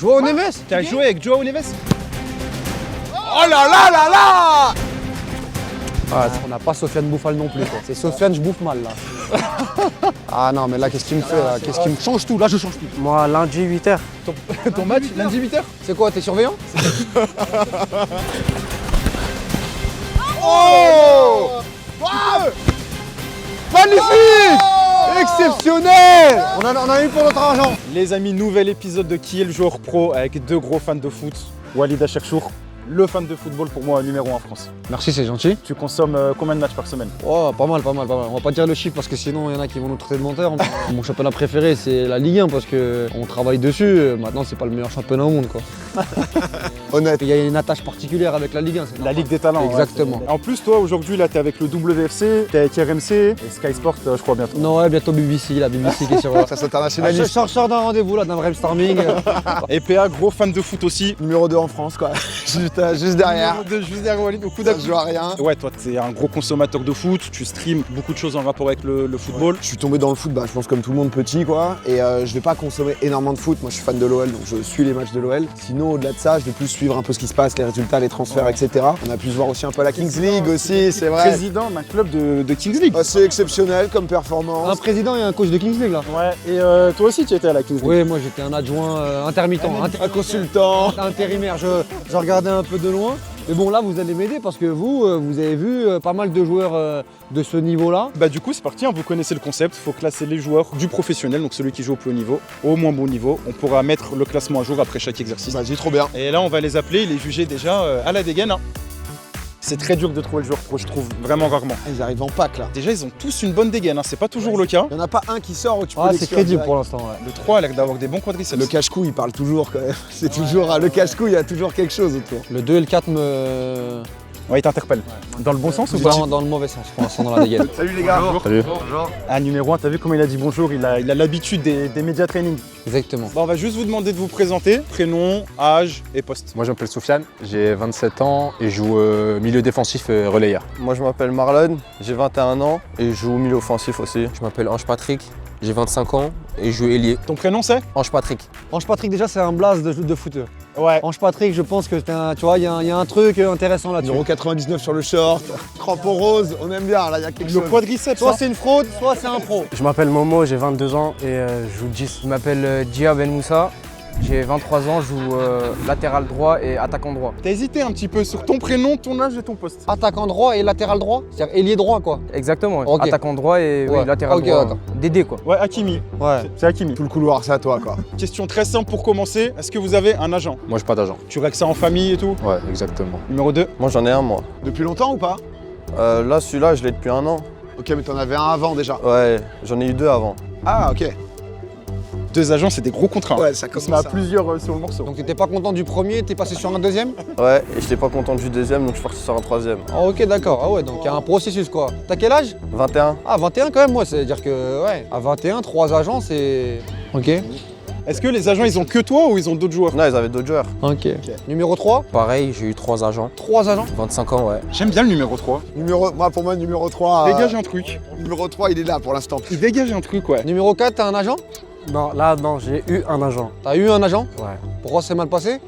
Joao Neves. T'as joué avec Joao Neves? Oh là là là là. Ah, on n'a pas Sofiane Bouffal non plus quoi. C'est Sofiane, je bouffe mal là. Ah non mais là qu'est-ce qu'il me fait là? Qu'est-ce qu'il me change tout? Là je change tout. Moi, lundi, 8h. Ton match, lundi 8h? C'est quoi, t'es surveillant? Oh! Magnifique! Exceptionnel! On a eu pour notre argent. Les amis, nouvel épisode de Qui est le joueur pro avec deux gros fans de foot. Walid Acharchour, le fan de football pour moi numéro 1 en France. Merci, c'est gentil. Tu consommes combien de matchs par semaine? Oh, pas mal. On va pas dire le chiffre parce que sinon il y en a qui vont nous traiter de menteurs. Mon championnat préféré c'est la Ligue 1 parce qu'on travaille dessus. Maintenant c'est pas le meilleur championnat au monde quoi. Honnête. Il y a une attache particulière avec la Ligue 1. La Ligue des talents. Exactement. Ouais, en plus toi aujourd'hui là t'es avec le WFC, t'es avec RMC et Sky Sport je crois bientôt. Non ouais bientôt BBC, la BBC qui est sur... Ça s'internationalise. Je sors d'un rendez-vous là, d'un brainstorming. Et PA, gros fan de foot aussi. Numéro 2 en France quoi. juste derrière. Juste derrière Walid, au coup Ça se joue à rien. Ouais, toi, t'es un gros consommateur de foot, tu streams beaucoup de choses en rapport avec le football. Je suis tombé dans le foot, je pense comme tout le monde petit quoi. Et je vais pas consommer énormément de foot. Moi je suis fan de l'OL donc je suis les matchs de l'OL. Sinon au-delà de ça, je vais plus suivre un peu ce qui se passe, les résultats, les transferts, etc. On a pu se voir aussi un peu la Kings League aussi, c'est vrai. Président d'un club de Kings League. C'est exceptionnel comme performance. Un président et un coach de Kings League là. Ouais, et toi aussi tu étais à la Kings League. Oui, moi j'étais un adjoint intermittent, Un consultant. intérimaire. Je regardais un peu de loin. Mais bon là vous allez m'aider parce que vous avez vu pas mal de joueurs de ce niveau-là. Bah du coup c'est parti, vous connaissez le concept, il faut classer les joueurs du professionnel, donc celui qui joue au plus haut niveau, au moins bon niveau. On pourra mettre le classement à jour après chaque exercice. Vas-y, trop bien. Et là on va les appeler, les juger déjà à la dégaine. Hein. C'est très dur de trouver le joueur pro, je trouve, vraiment rarement. Ils arrivent en pack là. Déjà ils ont tous une bonne dégaine, hein. C'est pas toujours le cas. Il y en a pas un qui sort où tu peux Ah c'est l'exclure crédible direct. pour l'instant. Ouais. Le 3 a l'air d'avoir des bons quadriceps. Le cache-cou il parle toujours quand même. C'est toujours le cache-cou, il y a toujours quelque chose autour. Le 2 et le 4 me... Ouais, il t'interpelle. Dans le bon sens ou pas? Dans le mauvais sens pour l'instant dans la dégaine. Salut les gars. Salut. Ah numéro 1, t'as vu comment il a dit bonjour, il a l'habitude des médias training. Exactement. Bon, on va juste vous demander de vous présenter, prénom, âge et poste. Moi je m'appelle Soufiane, j'ai 27 ans et je joue milieu défensif relayeur. Moi, je m'appelle Marlon, j'ai 21 ans et je joue au milieu offensif aussi. Je m'appelle Ange Patrick, j'ai 25 ans et je joue ailier. Ton prénom c'est? Ange Patrick. Ange Patrick déjà c'est un blaze de foot. Ouais. Ange Patrick je pense que tu vois il y a un truc intéressant là-dessus. Numéro 99 sur le short, crampon rose, on aime bien là, il y a quelque Le chose. quadriceps, Soit hein. c'est une fraude, soit c'est un pro. Je m'appelle Momo, j'ai 22 ans et je joue 10. Je m'appelle Dia Ben Moussa, j'ai 23 ans, je joue latéral droit et attaquant droit. T'as hésité un petit peu sur ton prénom, ton âge et ton poste. Attaquant droit et latéral droit, c'est-à-dire ailier droit quoi. Exactement, Ok. attaquant droit et Ouais. oui, latéral Ok, droit. d'accord. Dédé quoi. Ouais, Hakimi. Ouais. C'est Hakimi. Tout le couloir, c'est à toi quoi. Question très simple pour commencer. Est-ce que vous avez un agent? Moi j'ai pas d'agent. Tu règles ça en famille et tout? Ouais, exactement. Numéro 2. Moi, j'en ai un, moi. Depuis longtemps ou pas? Là, celui-là, je l'ai depuis un an. Ok, mais t'en avais un avant déjà. Ouais, j'en ai eu 2 avant. Ah ok. 2 agents, c'est des gros contrats. Ouais, ça On se met commence à à... plusieurs sur le morceau. Donc t'étais pas content du premier, t'es passé sur un deuxième? Ouais, et j'étais pas content du deuxième, donc je suis parti sur un troisième. Ah ok d'accord, ah ouais donc il y a un processus quoi. T'as quel âge? 21. Ah 21 quand même moi, c'est-à-dire que ouais, à 21, 3 agents c'est... Ok. Est-ce que les agents, ils ont que toi ou ils ont d'autres joueurs? Non, ils avaient d'autres joueurs. Ok. Numéro 3? Pareil, j'ai eu 3 agents. 3 agents? 25 ans, ouais. J'aime bien le numéro 3. Pour moi, numéro 3. Dégage un truc. Numéro 3, il est là pour l'instant. Il dégage un truc, ouais. Numéro 4, t'as un agent? Non, là, non, j'ai eu un agent. T'as eu un agent? Ouais. Pourquoi c'est mal passé?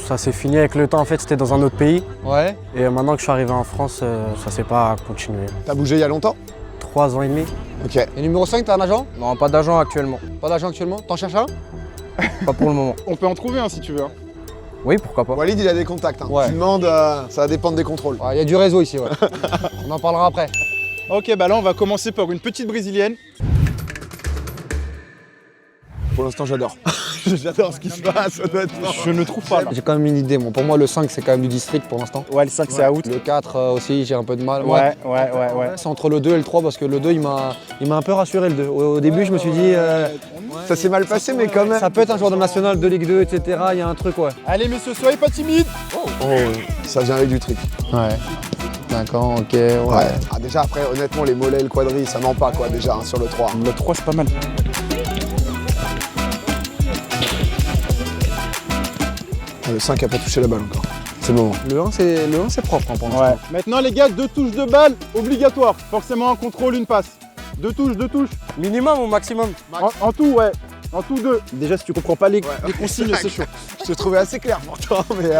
Ça s'est fini avec le temps, en fait, c'était dans un autre pays. Ouais. Et maintenant que je suis arrivé en France, ça s'est pas continué. T'as bougé il y a longtemps? 3 ans et demi. Ok. Et numéro 5, t'as un agent? Non, pas d'agent actuellement. Pas d'agent actuellement? T'en cherches un? Pas pour le moment. On peut en trouver un si tu veux. Hein. Oui, pourquoi pas. Walid, il a des contacts. Hein. Ouais. Tu demandes, ça va dépendre des contrôles. Il y a du réseau ici, ouais. On en parlera après. Ok, bah là, on va commencer par une petite brésilienne. Pour l'instant, j'adore. J'adore ce qui se passe, honnêtement. Je ne trouve pas là. J'ai quand même une idée. Bon, pour moi, le 5, c'est quand même du district pour l'instant. Ouais, le 5, c'est out. Le 4 aussi, j'ai un peu de mal. Ouais. C'est entre le 2 et le 3 parce que le 2, il m'a un peu rassuré le 2. Au début, je me suis dit, Ça s'est mal passé, mais quand même. ça peut être un joueur de national, de Ligue 2, etc. Il y a un truc, ouais. Allez, messieurs, soyez pas timides. Oh, ça vient avec du truc. Ouais. D'accord, ok, ouais. Ouais. Ah, déjà, après, honnêtement, les mollets, le quadri, ça ment pas, quoi, déjà, hein, sur le 3. Le 3, c'est pas mal. Ah, le 5 a pas touché la balle encore. C'est le moment. Le 1, c'est propre hein, pour l'instant. Ouais. Maintenant, les gars, 2 touches de balle, obligatoire. Forcément, un contrôle, une passe. 2 touches, 2 touches. Minimum ou maximum? En tout, ouais. En tout deux. Déjà, si tu comprends pas les consignes, c'est chaud. Je te trouvais assez clair pourtant, mais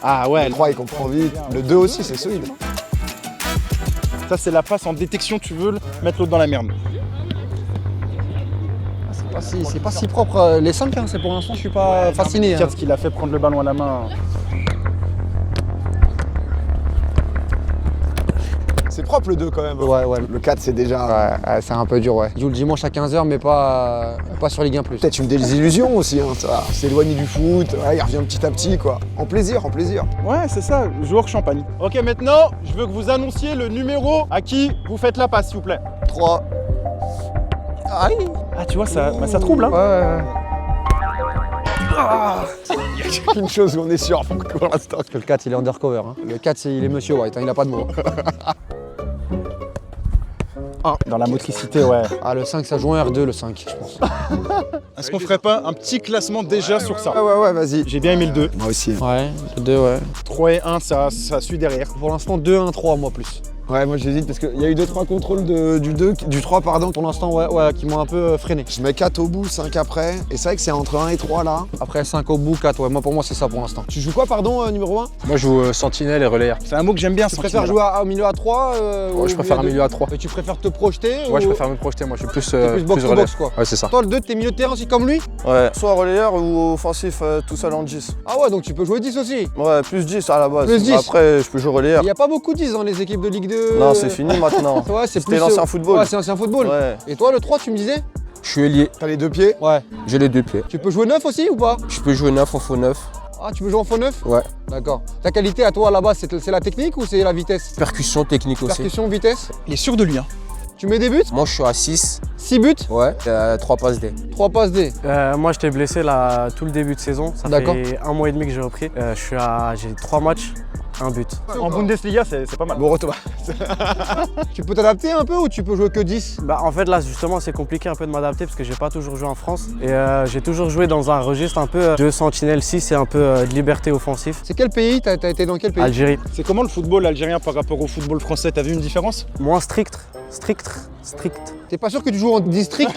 Ah ouais, le 3 il comprend vite. Le 2 aussi, c'est solide. ça c'est la passe en détection, tu veux mettre l'autre dans la merde. C'est pas si propre. Les 5, hein, c'est pour l'instant, je suis pas fasciné. Regarde ce qu'il a fait prendre le ballon à la main. C'est propre le 2 quand même. Ouais, ouais. Le 4 c'est déjà... Ouais, c'est un peu dur, ouais. Il joue le dimanche à 15h, mais pas sur Ligue 1+. Peut-être une désillusion aussi, hein, ça. Il s'éloigne du foot, ouais, il revient petit à petit quoi. En plaisir, en plaisir. Ouais, c'est ça, joueur champagne. Ok, maintenant, je veux que vous annonciez le numéro à qui vous faites la passe, s'il vous plaît. 3. Aïe. Ah, tu vois, ça trouble, hein. Ouais. Il y a une chose où on est sûr pour l'instant. Parce que le 4, il est undercover. Hein. Le 4, il est Monsieur White, hein, il a pas de mots. Dans la motricité, ouais. Ah, le 5, ça joue en R2, le 5, je pense. Est-ce qu'on ferait pas un petit classement déjà sur ça? Ouais, vas-y. J'ai bien aimé le 2. Moi aussi. Ouais, le 2, ouais. 3 et 1, ça suit derrière. Pour l'instant, 2, 1, 3, moi plus. Ouais, moi j'hésite parce qu'il y a eu 2-3 contrôles du 3, pardon. Pour l'instant, ouais, qui m'ont un peu freiné. Je mets 4 au bout, 5 après. Et c'est vrai que c'est entre 1 et 3 là. Après 5 au bout, 4, ouais. Moi, pour moi, c'est ça pour l'instant. Tu joues quoi, pardon, numéro 1? Moi, je joue sentinelle et relayeur. C'est un mot que j'aime bien, Tu préfères jouer au milieu à 3 Ouais, je préfère un milieu à 3. Mais tu préfères te projeter Ouais, ou... je préfère me projeter. Moi, je suis plus box to relais. box, quoi. Ouais, c'est ça. Toi, le 2, t'es milieu de terrain aussi comme lui? Ouais. Soit relayeur ou offensif tout seul en 10. Ah ouais, donc tu peux jouer 10 aussi. Ouais, plus 10 à la base. Plus 10. Après, je peux jouer relayeur. Il n'y a pas beaucoup de 10 dans les équipes de Ligue 2. Non, c'est fini maintenant. Ouais, c'est C'était plus l'ancien football. Ouais, c'est l'ancien football. Ouais. Et toi, le 3, tu me disais? Je suis ailier. T'as les 2 pieds? Ouais. J'ai les 2 pieds. Tu peux jouer 9 aussi ou pas? Je peux jouer 9 en faux 9. Ah, tu peux jouer en faux 9? Ouais. D'accord. Ta qualité à toi là-bas, c'est la technique ou c'est la vitesse? Percussion technique aussi. Percussion, vitesse? Il est sûr de lui, hein. Tu mets des buts? Moi, je suis à 6. 6 buts? Ouais. 3 passes D. 3 passes D. Moi j'étais blessé là tout le début de saison, ça D'accord. fait 1 mois et demi que j'ai repris. J'ai 3 matchs, 1 but. En Bundesliga, c'est pas mal. Bon retour. Tu peux t'adapter un peu ou tu peux jouer que 10? Bah en fait là justement c'est compliqué un peu de m'adapter parce que j'ai pas toujours joué en France et j'ai toujours joué dans un registre un peu de sentinelle 6 et un peu de liberté offensive. C'est quel pays? T'as été dans quel pays? Algérie. C'est comment le football algérien par rapport au football français? T'as vu une différence? Moins strict. T'es pas sûr que tu joues en district?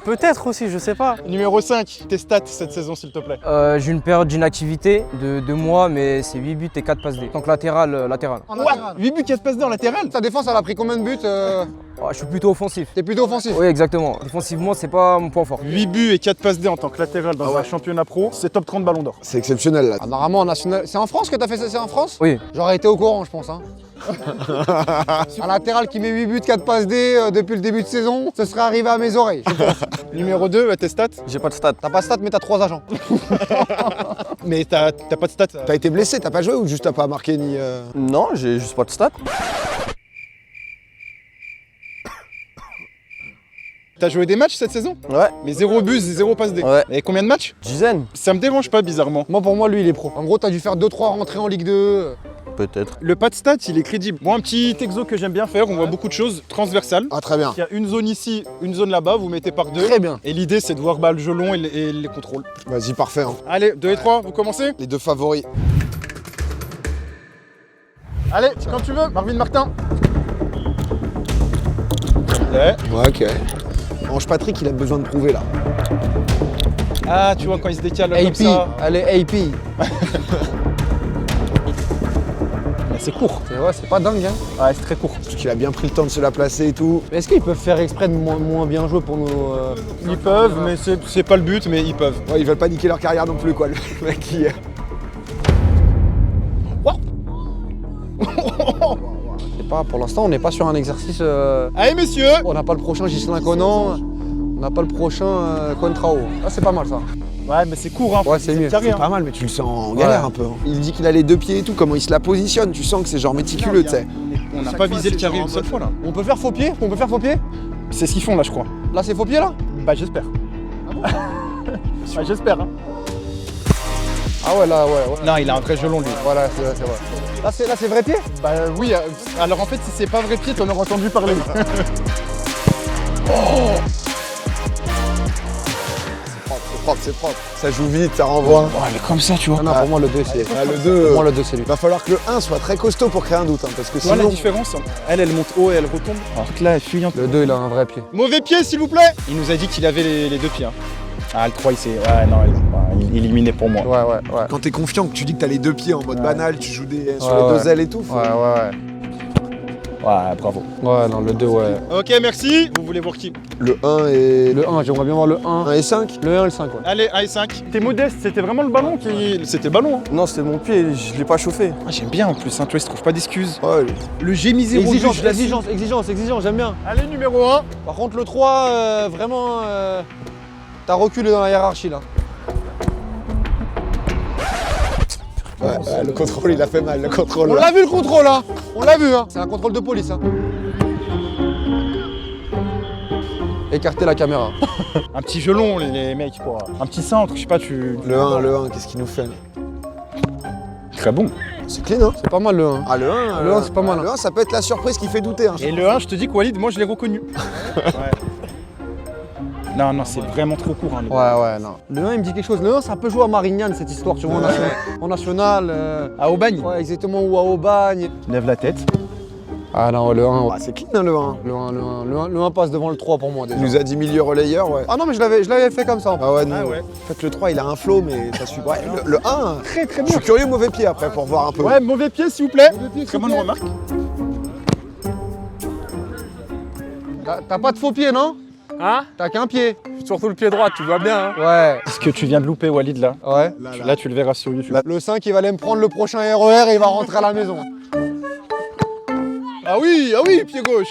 Peut-être aussi, je sais pas. Numéro 5, tes stats cette saison, s'il te plaît. J'ai une période d'inactivité de 2 mois, mais c'est 8 buts et 4 passes D. Donc latéral. What 8 buts, 4 passes D en latéral? Ta défense, elle a pris combien de buts? Oh, je suis plutôt offensif. T'es plutôt offensif? Oui, exactement. Défensivement, c'est pas mon point fort. 8 buts et 4 passes D en tant que latéral dans un championnat pro, c'est top 30 ballon d'or. C'est exceptionnel là. Ah, normalement, en national. C'est en France que t'as fait ça? C'est en France? Oui. J'aurais été au courant, je pense. Hein. Un latéral qui met 8 buts, 4 passes D depuis le début de saison, ce serait arrivé à mes oreilles. Numéro 2, tes stats? J'ai pas de stats. T'as pas de stats, mais t'as 3 agents. Mais t'as pas de stats. T'as été blessé, t'as pas joué ou juste t'as pas marqué ni... Non, j'ai juste pas de stats. T'as joué des matchs cette saison? Ouais. Mais 0 buts et 0 passes D. Ouais. Et combien de matchs? Dizaine. Ça me dérange pas bizarrement. Moi, pour moi, lui, il est pro. En gros, t'as dû faire 2-3 rentrées en Ligue 2. Peut-être. Le pas de stats, il est crédible. Moi, un petit exo que j'aime bien faire, on voit beaucoup de choses transversales. Ah très bien. Il y a une zone ici, une zone là-bas, vous mettez par 2. Très bien. Et l'idée, c'est de voir le jeu long et les contrôles. Vas-y, parfait. Hein. Allez, 2 et 3, vous commencez? Les 2 favoris. Allez, quand tu veux, Marvin Martin. Ouais. Ouais, ok. Ange Patrick, il a besoin de prouver là. Ah, tu vois, quand il se décale comme AP. ça. Allez, AP. C'est court. Ouais, c'est pas dingue, hein. Ouais, c'est très court. Parce qu'il a bien pris le temps de se la placer et tout. Mais est-ce qu'ils peuvent faire exprès de moins bien jouer pour nous Ils peuvent, mais c'est pas le but, mais ils peuvent. Ouais, ils veulent pas niquer leur carrière non plus quoi, le mec qui... C'est pas, pour l'instant, on n'est pas sur un exercice. Allez, messieurs. On n'a pas le prochain Ghislain Conan. On n'a pas le prochain Contrao. Ah, c'est pas mal ça. Ouais, mais c'est court, hein. Ouais, c'est mieux. Carré, C'est hein. pas mal, mais tu le sens en galère un peu. Il dit qu'il a les 2 pieds et tout, comment il se la positionne, tu sens que c'est genre méticuleux, tu sais. On n'a pas visé le carré une seule fois, là. On peut faire faux pied? On peut faire faux pied? C'est ce qu'ils font, là, je crois. Là, c'est faux pied, là? Bah, j'espère. Ouais, j'espère, hein. Ah ouais, là, ouais. Non, il a un vrai gelon, lui. Voilà, c'est vrai. Là, c'est vrai pied? Bah oui, alors en fait, si c'est pas vrai pied, t'en aurais entendu parler. c'est propre. Ça joue vite, ça renvoie. Oh, elle est comme ça, tu vois. Non, pour moi, le 2, c'est. Ah, le 2, Pour moi, le 2, c'est lui. va falloir que le 1 soit très costaud pour créer un doute, hein, parce que Tu vois la sinon... différence? Elle monte haut et elle retombe. Alors que là, elle est fuyante. Le 2, il a un vrai pied. Mauvais pied, s'il vous plaît. Il nous a dit qu'il avait les deux pieds. Hein. Ah, le 3, il s'est... Ouais, non, il est éliminé pour moi. Ouais. Quand t'es confiant, que tu dis que t'as les deux pieds en mode banal, tu joues sur Ouais, les deux ailes et tout. faut- Ouais, bravo. Ouais, non, le 2, ouais. Ok, merci. Vous voulez voir qui? Le 1 et... Le 1, j'aimerais bien voir le 1. 1 et 5. Le 1 et le 5, ouais. Allez, 1 et 5. T'es modeste, c'était vraiment le ballon qui... C'était le ballon, hein. Non, c'était mon pied, je l'ai pas chauffé. Ah, j'aime bien en plus, hein, tu vois, il se trouve pas d'excuses. Ouais, Le Gémi 0, Exigence, j'aime bien. Allez, numéro 1. Par contre, le 3, vraiment, t'as reculé dans la hiérarchie, là. ouais, le contrôle, il a fait mal, le contrôle. On l'a vu le contrôle, hein. On l'a vu, hein. C'est un contrôle de police, hein. Écartez la caméra. Un petit gelon, les mecs, quoi. Un petit centre, je sais pas, tu... Le 1, qu'est-ce qu'il nous fait là? Très bon. C'est clean, hein? C'est pas mal le 1. Ah, le 1, Le 1, c'est pas mal, hein. Le 1, ça peut être la surprise qui fait douter. Hein. Et le 1, je te dis que Walid, moi, je l'ai reconnu. Ouais. Non, c'est vraiment trop court. Hein, le Ouais, non. Le 1, il me dit quelque chose. Le 1, ça peut jouer à Marignane, cette histoire, tu vois, en national. À Aubagne. Ouais, exactement, ou à Aubagne. Lève la tête. Ah non, le 1. Ah, c'est clean, hein, le 1. Le 1 passe devant le 3 pour moi, déjà. Il nous a dit milieu relayeur, ouais. Ah non, mais je l'avais fait comme ça. En fait. Ah ouais, non. Ah ouais. En fait, le 3, il a un flow, mais ça suit. Ouais, le 1, très très bien. Je suis curieux, mauvais pied après, pour voir un peu. Ouais, mauvais pied, s'il vous plaît. Très bonne remarque. T'as pas de faux pied, non? Hein? T'as qu'un pied. Surtout le pied droit, tu vois bien. Hein? Ouais. Ce que tu viens de louper, Walid, là. Ouais. Là, tu le verras sur YouTube. Le 5, il va aller me prendre le prochain RER et il va rentrer à la maison. Ah oui, pied gauche.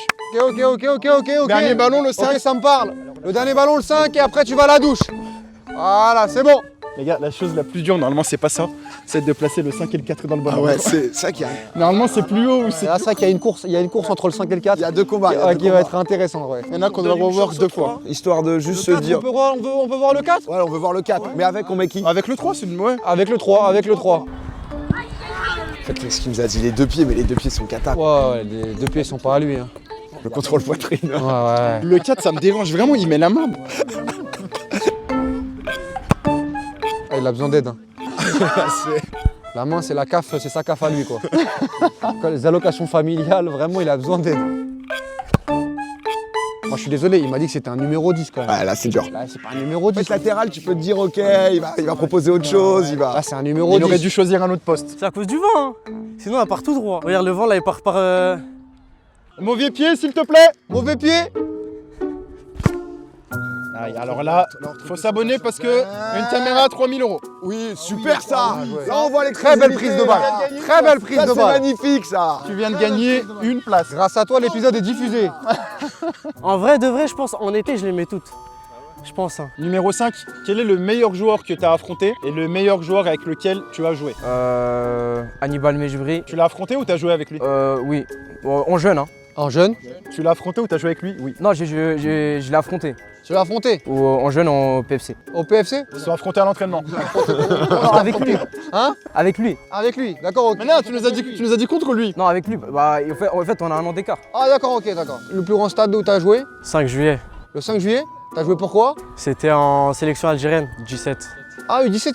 Ok. Dernier ballon, le 5. Ok, ça me parle. Le dernier ballon, le 5, et après tu vas à la douche. Voilà, c'est bon. Les gars, la chose la plus dure, normalement, c'est pas ça. C'est de placer le 5 et le 4 dans le bon Ah ordre. ouais, c'est ça qui a. Normalement, c'est plus haut ou c'est... C'est vrai qu'il y a une course, entre le 5 et le 4. Il y a deux combats. Qui va être intéressant, ouais. Il y en a qu'on doit revoir 2 fois. Histoire de juste se dire. On peut voir le 4? Ouais, on veut voir le 4. Mais avec, on met qui? Avec le 3, c'est une... Ouais. Avec le 3. En fait, ce qu'il nous a dit, les deux pieds, mais les deux pieds sont cata. Ouais, les deux pieds sont pas à lui. Hein. Le contrôle poitrine. Ouais. Le 4, ça me dérange vraiment, il met la main. Ah, il a besoin d'aide. Hein. La main, c'est la CAF, c'est sa CAF à lui, quoi. Quand les allocations familiales, vraiment, il a besoin d'aide. Moi, je suis désolé, il m'a dit que c'était un numéro 10 quand même. Ouais, là, c'est dur. Là, c'est pas un numéro 10. En fait, latéral, tu peux te dire, ok, il va proposer autre chose, il va. Là, c'est un numéro 10. Il aurait dû choisir un autre poste. C'est à cause du vent. Hein. Sinon, elle part tout droit. Regarde le vent là, il part par. Mauvais pied, s'il te plaît. Mauvais pied. Aïe, alors là, faut s'abonner parce que une caméra à 3000 €. Oui, super ça. Là, on voit les Très belle prise de balle. Très belle prise Ça, de c'est balle. magnifique, ça. Tu viens de gagner une place. Grâce à toi, l'épisode est diffusé. En vrai, de vrai, je pense, en été, je les mets toutes. Je pense. Hein. Numéro 5, quel est le meilleur joueur que tu as affronté et le meilleur joueur avec lequel tu as joué? Hannibal Mejbri. Tu l'as affronté ou tu as joué avec lui? Oui. En jeune, hein. En jeune, Tu l'as affronté ou tu as joué avec lui? Oui. Non, je l'ai affronté. tu l'as affronté Ou en jeune en PFC. au PFC? Ils se sont affrontés à l'entraînement. Non, avec lui. Hein? Avec lui. Avec lui, d'accord, ok. Mais non, tu nous as dit contre lui. Non, avec lui. Bah, en fait, on a un an d'écart. Ah d'accord, ok, d'accord. Le plus grand stade où t'as joué? 5 juillet. Le 5 juillet? T'as joué pourquoi? C'était en sélection algérienne, G7. Ah, U17,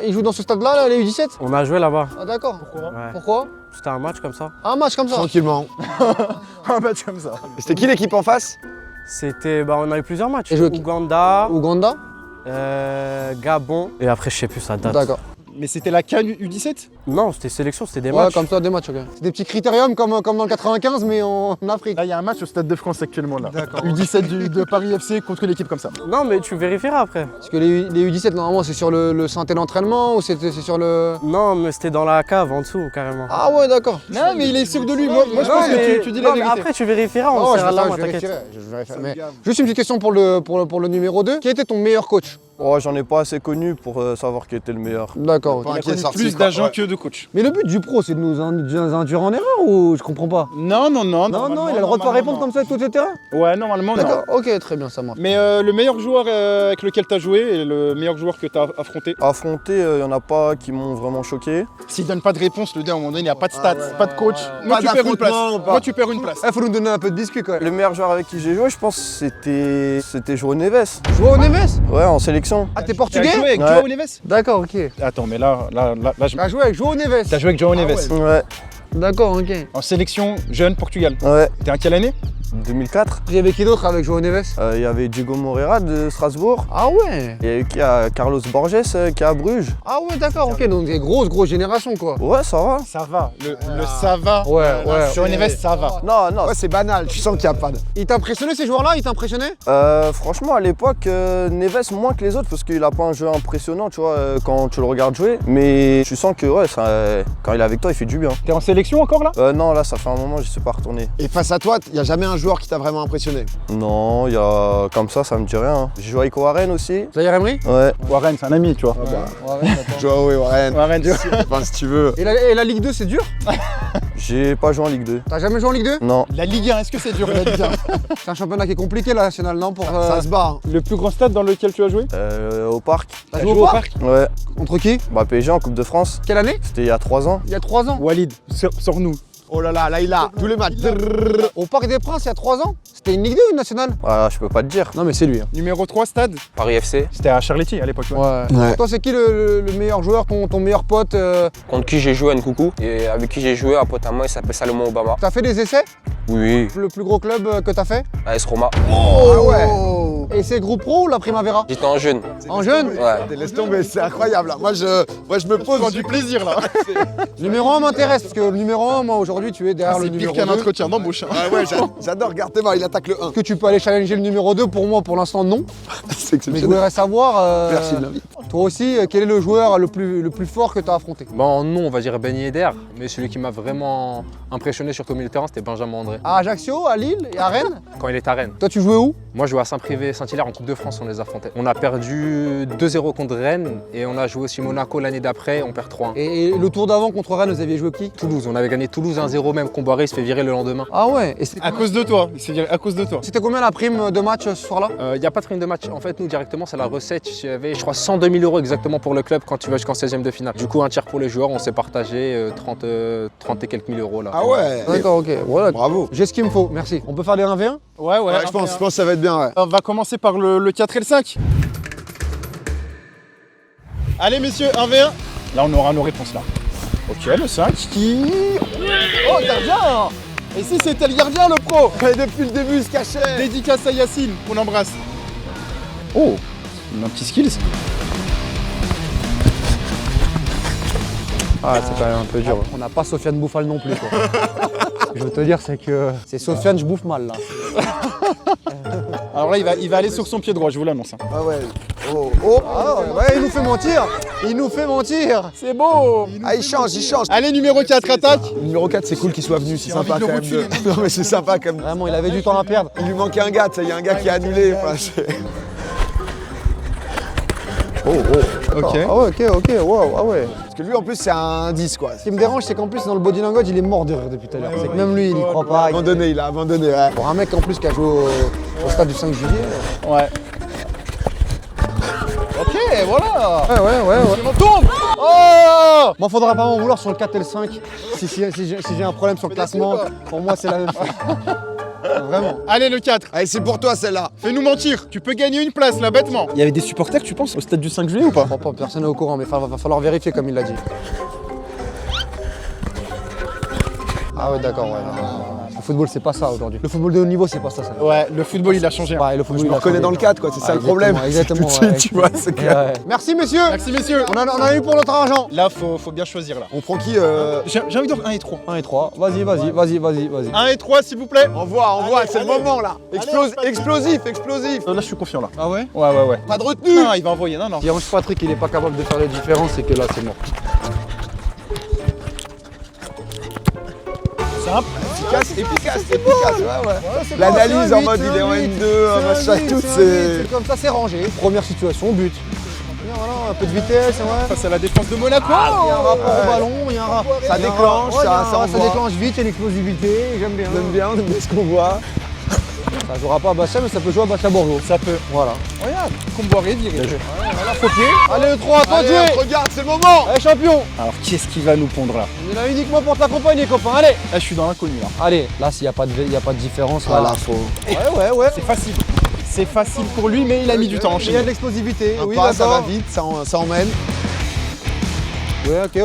il joue dans ce stade-là, là, les U17? On a joué là-bas. Ah d'accord. Ouais. Pourquoi? C'était un match comme ça. Un match comme ça? Tranquillement. Un match comme ça. Et c'était qui l'équipe en face? C'était. Bah, on a eu plusieurs matchs. Et joué- Ouganda, Ouganda? Gabon. Et après, je sais plus sa date. D'accord. Mais c'était la CAN U17? Non, c'était sélection, c'était des Ouais, matchs. comme ça, des matchs, ok. C'est des petits critériums comme dans le 95, mais en Afrique. Là, il y a un match au Stade de France actuellement là. U17 de Paris FC contre une équipe comme ça. Non, mais tu vérifieras après. Parce que les U17, normalement, c'est sur le synthé d'entraînement ou c'est sur le... Non, mais c'était dans la cave en dessous, carrément. Ah ouais, d'accord. Non, mais il est sûr de lui. Moi je Non, pense mais- que tu dis la non, mais vérité. après, tu vérifieras, on Non, sera là, moi, je t'inquiète. vérifierai. Je vérifierai. Mais juste une petite question pour le numéro 2. Qui était ton meilleur coach? Oh, j'en ai pas assez connu pour savoir qui était le meilleur. D'accord. ok. Enfin, Il qui est a connu sorti, plus quoi, d'agents ouais. que de coach. Mais le but du pro, c'est de nous induire en erreur ou je comprends pas? Non, Non, il a le droit de pas répondre comme ça et tout, etc. Ouais, normalement, non. D'accord, ok, très bien, ça marche. Mais le meilleur joueur avec lequel tu as joué et le meilleur joueur que tu as affronté, Affronter, il y en a pas qui m'ont vraiment choqué. s'il donne pas de réponse, le dé à un moment donné, il n'y a pas de stats, pas de coach. Pas Moi, tu perds une place. d'affrontement, pas. Moi, tu perds une place. Il faut nous donner un peu de biscuit quand même. Le meilleur joueur avec qui j'ai joué, je pense, c'était João Neves. Jouer au Neves? Ouais, en sélection. sélection. Ah, t'es T'as portugais? joué avec Ouais. João Neves? D'accord, ok. Attends, mais là, je... T'as joué avec João Neves? T'as joué avec João Neves. Ouais. D'accord, ok. En sélection jeune Portugal. Ouais. T'es en quelle année? 2004. Il y avait qui d'autre avec João Neves? Il y avait Diego Moreira de Strasbourg. Ah ouais. Il y a eu qui a Carlos Borges qui est à Bruges. Ah ouais, d'accord, ok. Donc des grosse génération, quoi. Ouais, ça va. Ça va. Le ça va. Ouais, ouais. João Neves, ça va. Non. Ouais, c'est banal, tu sens qu'il n'y a pas de. Il t'a impressionné ces joueurs-là? Il t'a impressionné? Franchement, à l'époque, Neves moins que les autres parce qu'il a pas un jeu impressionnant, tu vois, quand tu le regardes jouer. Mais tu sens que ouais, quand il est avec toi, il fait du bien. T'es en sélection encore là? Non, là, ça fait un moment, je suis pas retourné. Et face à toi, il n'y a jamais un joueur qui t'a vraiment impressionné? Non, il y a comme ça me dit rien. Hein. J'ai joué avec Warren aussi. Zahir Emery? Ouais. Warren, c'est un ami, tu vois. Joao et Warren. Warren, tu vois. Enfin, si tu veux. Et la Ligue 2, c'est dur? J'ai pas joué en Ligue 2. T'as jamais joué en Ligue 2? Non. La Ligue 1, est-ce que c'est dur la Ligue 1? C'est un championnat qui est compliqué, la nationale, non? Pour, Ça se bat. Hein. Le plus grand stade dans lequel tu as joué? Au parc. T'as joué au parc? Ouais. Contre qui? Bah PSG en Coupe de France. Quelle année? C'était il y a 3 ans. Il y a 3 ans. Walid, sors-nous. Oh là là, là il a tous les matchs. Au Parc des Princes, il y a 3 ans? C'était une Ligue 2 ou une nationale? Voilà, je peux pas te dire. Non, mais c'est lui. Hein. Numéro 3, stade? Paris FC. C'était à Charletti à l'époque. Ouais. Ouais. Toi, c'est qui le meilleur joueur, ton meilleur pote? Contre qui j'ai joué à Nkoukou et avec qui j'ai joué, un pote à moi, il s'appelle Salomon Obama. T'as fait des essais? Oui, Le plus gros club que t'as fait? AS Roma. Ah ouais. Et c'est groupe pro ou la Primavera? J'étais en jeune. En jeune? Ouais. Laisse tomber, c'est incroyable. Là. Moi, je me pose Du plaisir là. Numéro 1 m'intéresse parce que le numéro 1, moi aujourd'hui, tu es derrière le C'est numéro pire 2. qu'un entretien d'embauche. Ah ouais, j'adore. Regarde-moi, il attaque le 1. Est-ce que tu peux aller challenger le numéro 2? Pour moi, pour l'instant, non. C'est Mais je exceptionnel. voudrais savoir, Merci de l'invite. toi aussi, quel est le joueur le plus fort que tu as affronté? Bon, non, on va dire Ben Yedder, mais celui qui m'a vraiment impressionné sur le milieu de terrain, c'était Benjamin André. À Ajaccio, à Lille et à Rennes? Quand il était à Rennes. Toi, tu jouais où? Moi, je jouais à Saint-Privé, Saint-Hilaire en Coupe de France, on les affrontait. On a perdu 2-0 contre Rennes et on a joué aussi Monaco l'année d'après, on perd 3-1. Et le tour d'avant contre Rennes, vous aviez joué qui? Toulouse, on avait gagné Toulouse 1-0, même Comboiré, il se fait virer le lendemain. Ah ouais. Et c'était À cause de toi. C'est-à-dire à cause de toi. combien la prime de match ce soir-là? Il n'y a pas de prime de match. En fait, nous, directement, c'est la recette. Il y avait, je crois, 102 000 € exactement pour le club quand tu vas jusqu'en 16e de finale. Du coup, un tiers pour les joueurs, on s'est partagé 30 et quelques mille euros là. Ah ouais. D'accord, ok. Voilà. Bravo. J'ai ce qu'il me faut, merci. On peut faire des 1v1? Ouais, Ouais, je pense que ça va être bien. Ouais. On va commencer par le 4 et le 5. Allez messieurs, 1v1. Là on aura nos réponses là. Ok, le 5 qui... Oh, gardien. Et si c'était le gardien le pro? Et depuis le début, il se cachait. Dédicace à Yacine, on embrasse. Oh, un petit skills. Ah, c'est quand même un peu dur. On n'a pas Sofiane Bouffal non plus, quoi. Ce que je veux te dire, c'est que c'est Sofiane, je bouffe mal, là. Alors là il va aller sur son pied droit, je vous l'annonce. Ah ouais. Oh, oh. Ah ouais, il nous fait mentir. Il nous fait mentir. C'est beau. Ah, il change, il change. Allez, numéro 4, attaque. Le numéro 4, c'est cool qu'il soit venu, c'est J'ai envie sympa de quand le même. rotuler, Non mais c'est sympa quand même. Vraiment, il avait du temps à perdre. Il lui manquait un gars, tu sais, il y a un gars qui a annulé. Enfin, Ok. Ah ouais, ok, wow, ah ouais. Parce que lui en plus c'est un 10 quoi. Ce qui me dérange, c'est qu'en plus, dans le body language, il est mort de rire depuis tout à l'heure. C'est que même lui, il y croit Il a pas. abandonné, il a abandonné. Ouais. Pour un mec en plus qui a joué au stade du 5 juillet. Ouais. Ok, voilà. Ouais. On tombe. Oh. Moi, faudra pas m'en vouloir sur le 4 et le 5. Si j'ai un problème sur le classement, pour moi, c'est la même chose. Vraiment. Allez, le 4. Allez, c'est pour toi celle-là. Fais-nous mentir, tu peux gagner une place là bêtement. Il y avait des supporters, tu penses, au stade du 5 juillet ou pas? Je crois pas, personne n'est au courant, mais va falloir vérifier comme il l'a dit. Ah ouais, d'accord, ouais. Le football, c'est pas ça aujourd'hui. Le football de haut niveau, c'est pas ça. Ouais, le football il a changé. Ouais, le football, Je il me a reconnais changé. dans le 4 quoi, c'est ça le Exactement, problème. exactement, Tout de ouais. suite, tu vois, c'est clair. Ouais. Merci, messieurs. Merci messieurs. On en a eu pour notre argent. Là, faut bien choisir là. On prend qui J'ai envie de dire 1 et 3. 1 et 3. Vas-y. 1 et 3 s'il vous plaît. Envoie, c'est le moment là. Explosif. Là, je suis confiant là. Ah ouais? Ouais. Pas de retenue. Non, il va envoyer, non. Si Ange Patrick, il est pas capable de faire les différences, c'est que là, c'est mort. Simple. Efficace, ouais. L'analyse en mode il est en N2, machin et tout, c'est... comme ça, c'est rangé. Première situation, but. Voilà, un peu de vitesse, ouais. Face à la défense de Monaco. Il y a un rapport au ballon, il y a un rapport. Ça déclenche, ça envoie. Ça déclenche vite, il y a une explosivité, j'aime bien. On aime bien ce qu'on voit. Ça jouera pas à Bastia, mais ça peut jouer à Bastia Bordeaux. Ça peut. Voilà. Regarde, Comboiré dirigé. Voilà, faux pied. Allez, le 3, à toi de Allez, jouer. regarde, c'est le moment. Allez, champion. Alors, qui est-ce qui va nous pondre là? On est là uniquement pour t'accompagner, copain. Allez. Là, je suis dans l'inconnu là. Allez, là, s'il n'y a pas de différence, là. Voilà, faut... Ouais. C'est facile. C'est facile pour lui, mais il a mis du temps à Il y a enchaîner. de l'explosivité. Un Oui, pas, ça va d'accord. vite, ça emmène. Ouais, ok.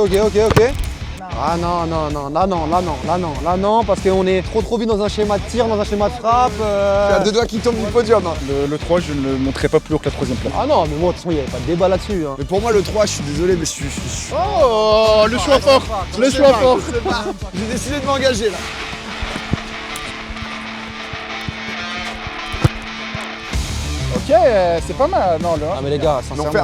Ah non, là non, parce qu'on est trop vite dans un schéma de tir, dans un schéma de frappe. Il y a deux doigts qui tombent du podium. Hein. Le 3, je ne le montrerai pas plus haut que la 3e place. Ah non, mais moi, de toute façon, il n'y avait pas de débat là-dessus. Hein. Mais pour moi, le 3, je suis désolé, mais je suis. Oh, le choix fort. Le choix fort. J'ai décidé de m'engager là. Ok, c'est pas mal. Non, là. Ah mais les gars, Mais on sincèrement. fait